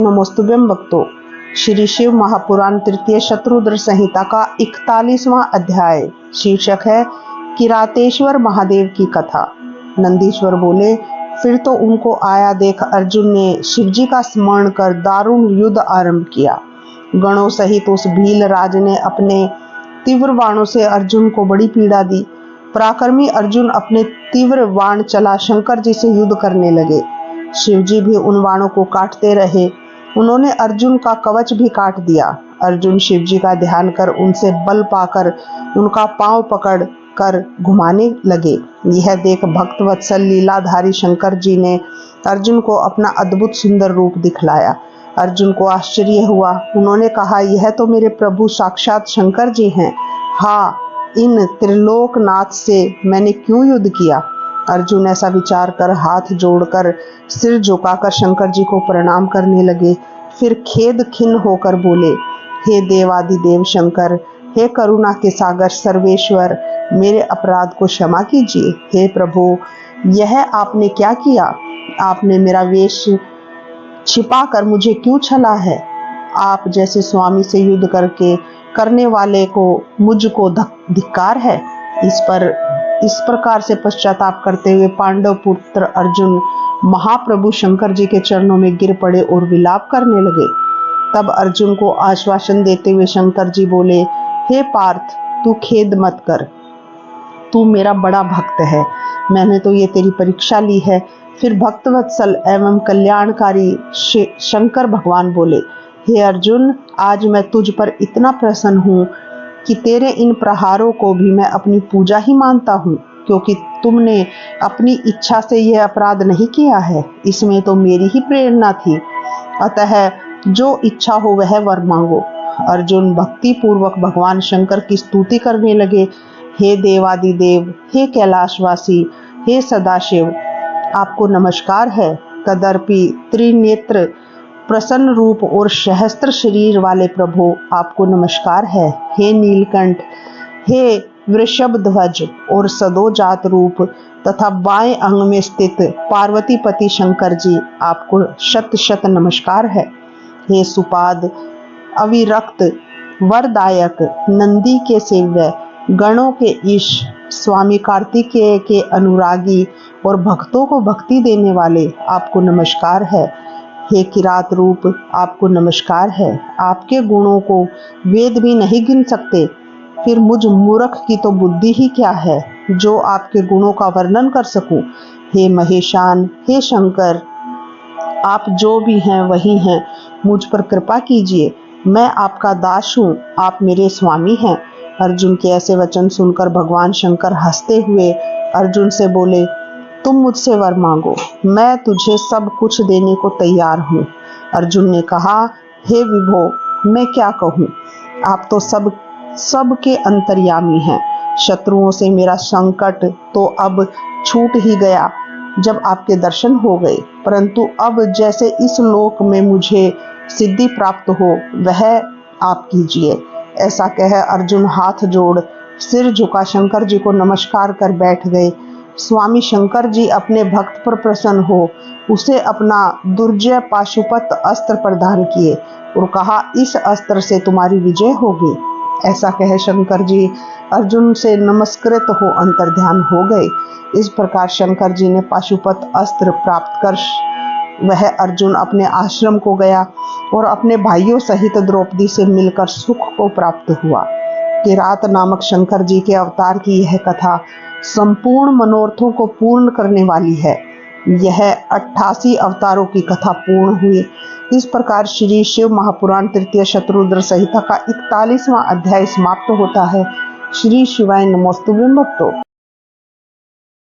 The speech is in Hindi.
नमोस्तुभ्यं भक्तों। श्री शिव महापुराण तृतीय शत्रुद्र संहिता का 41वां अध्याय शीर्षक है किरातेश्वर महादेव की कथा। नंदीश्वर बोले, फिर तो उनको आया देख अर्जुन ने शिवजी का स्मरण कर दारुण युद्ध आरंभ किया। गणों सहित उस भील राज ने अपने तीव्र बाणों से अर्जुन को बड़ी पीड़ा दी। पराक्रमी अर्जुन अपने तीव्र बाण चला शंकर जी से युद्ध करने लगे। शिवजी भी उन बाणों को काटते रहे। उन्होंने अर्जुन का कवच भी काट दिया। अर्जुन शिवजी का ध्यान कर उनसे बल पाकर उनका पांव पकड़ कर घुमाने लगे। यह देख भक्त वत्सल लीलाधारी शंकर जी ने अर्जुन को अपना अद्भुत सुंदर रूप दिखलाया। अर्जुन को आश्चर्य हुआ। उन्होंने कहा, यह तो मेरे प्रभु साक्षात शंकर जी हैं। हाँ, इन त्रिलोकनाथ से मैंने क्यों युद्ध किया? अर्जुन ऐसा विचार कर हाथ जोड़कर सिर झुकाकर शंकर जी को प्रणाम करने लगे। फिर खेद खिन्न होकर बोले, हे देवादिदेव शंकर, हे करुणा के सागर सर्वेश्वर, मेरे अपराध को क्षमा कीजिए। हे प्रभु, यह आपने क्या किया? आपने मेरा वेश छिपा कर मुझे क्यों छला है? आप जैसे स्वामी से युद्ध करने वाले को मुझको धिक्कार है। इस प्रकार से पश्चाताप करते हुए पांडव पुत्र अर्जुन महाप्रभु शंकर जी के चरणों में गिर पड़े और विलाप करने लगे। तब अर्जुन को आश्वासन देते हुए शंकर जी बोले, हे पार्थ, तू खेद मत कर। तू मेरा बड़ा भक्त है। मैंने तो ये तेरी परीक्षा ली है। फिर भक्तवत्सल एवं कल्याणकारी शंकर भगवान बोले, हे अर्जुन, आज मैं तुझ पर इतना प्रसन्न हूँ कि तेरे इन प्रहारों को भी मैं अपनी पूजा ही मानता हूँ, क्योंकि तुमने अपनी इच्छा से यह अपराध नहीं किया है। इसमें तो मेरी ही प्रेरणा थी। अतः जो इच्छा हो वह वर मांगो। अर्जुन भक्ति पूर्वक भगवान शंकर की स्तुति करने लगे। हे देवादिदेव, हे कैलाशवासी, हे सदाशिव, आपको नमस्कार है। कदर्पी त्रिनेत्र प्रसन्न रूप और सहस्त्र शरीर वाले प्रभु, आपको नमस्कार है। हे नीलकंठ, हे वृषभ ध्वज और सदोजात रूप तथा बाएं अंग में स्थित पार्वतीपति शंकर जी, आपको शत शत नमस्कार है। हे सुपाद, अविरक्त वरदायक, नंदी के सेव्य, गणों के ईश, स्वामी कार्तिकेय के अनुरागी और भक्तों को भक्ति देने वाले, आपको नमस्कार है। हे किरात रूप, आपको नमस्कार है। आपके गुणों को वेद भी नहीं गिन सकते। फिर मुझ मूर्ख की तो बुद्धि ही क्या है जो आपके गुणों का वर्णन कर सकूं। हे महेशान, हे शंकर, आप जो भी हैं वही हैं। मुझ पर कृपा कीजिए। मैं आपका दास हूँ, आप मेरे स्वामी हैं। अर्जुन के ऐसे वचन सुनकर भगवान शंकर हंसते हुए अर्जुन से बोले, तुम मुझसे वर मांगो, मैं तुझे सब कुछ देने को तैयार हूँ। अर्जुन ने कहा, हे विभो, मैं क्या कहूँ? आप तो सब के अंतर्यामी हैं। शत्रुओं से मेरा संकट तो अब छूट ही गया जब आपके दर्शन हो गए, परंतु अब जैसे इस लोक में मुझे सिद्धि प्राप्त हो वह आप कीजिए। ऐसा कह अर्जुन हाथ जोड़ सिर झुका शंकर जी को नमस्कार कर बैठ गए। स्वामी शंकर जी अपने भक्त पर प्रसन्न हो उसे अपना दुर्जय पाशुपत अस्त्र प्रदान किए और कहा, इस अस्त्र से तुम्हारी विजय होगी। ऐसा कह शंकर जी अर्जुन से नमस्कृत हो अंतर्ध्यान हो गए। इस प्रकार शंकर जी ने पाशुपत अस्त्र प्राप्त कर वह अर्जुन अपने आश्रम को गया और अपने भाइयों सहित द्रौपदी से मिलकर सुख को प्राप्त हुआ। किरात नामक शंकर जी के अवतार की यह कथा संपूर्ण मनोरथों को पूर्ण करने वाली है। यह 88 अवतारों की कथा पूर्ण हुई। इस प्रकार श्री शिव महापुराण तृतीय शत्रुद्र संहिता का 41वां अध्याय समाप्त होता है। श्री शिवाय नमोस्तुभ्यं भक्तों।